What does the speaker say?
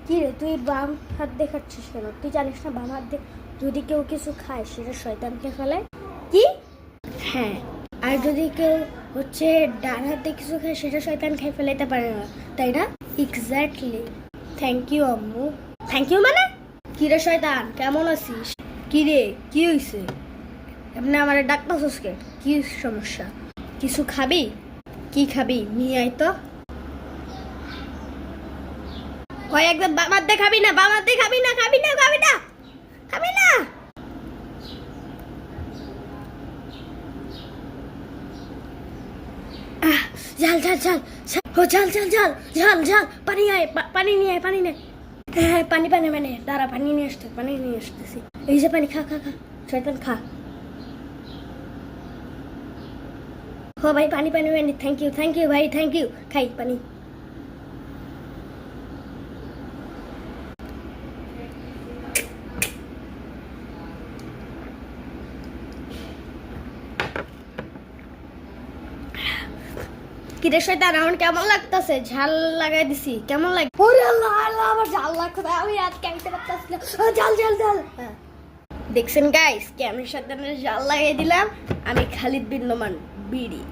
কি রে তুই বাম হাত দেখাচ্ছিস কেন? তুই জানিস না বাম হাত দিয়ে যদি কেউ কিছু খায় সেটা শয়তানকে ফেলায়? কি? হ্যাঁ, আর যদি কেউ হচ্ছে ডান হাত দিয়ে কিছু খায় সেটা শয়তান খেয়ে ফেলাইতে পারে না, তাই না? এক্স্যাক্টলি। থ্যাংক ইউ আম্মু। থ্যাংক ইউ মানে? কি রে শয়তান, কেমন আছিস? কি রে, কি হইছে? এমনি আমার ডাক্তারছস কে? কি সমস্যা? কিছু খাবি? কি খাবি নিয়ে আয় তো। হয় একদম বামার দিয়ে খাবি না, বামার দিয়ে খাবি না, খাবি না, খাবি না, খাবি না। ঝাল ঝাল ঝাল ও ঝাল ঝাল ঝাল ঝাল ঝাল পানি আয়, পানি নিয়ে আয়, পানি নে। হ্যাঁ হ্যাঁ, পানি পানি মানে দাঁড়া, পানি নিয়ে আসতে, পানি নিয়ে আসতেছি। এই যে পানি, খা খা খা, শয়তান খা। ও ভাই পানি পানি পানি, থ্যাংক ইউ ভাই, থ্যাংক ইউ। খাই পানি। কিরে শয়তান, আমার কেমন লাগতেছে? ঝাল লাগাই দিছি, কেমন লাগে? ওরে আল্লাহ আল্লাহ, আমার ঝাল লাগছে, আমি আর খাইতে পারতাছি না। ঝাল ঝাল ঝাল। হ্যাঁ, দেখছেন গাইস, কেমন শয়তানের ঝাল লাগাই দিলাম আমি। খালিদ বিন নোমান বিড়ি।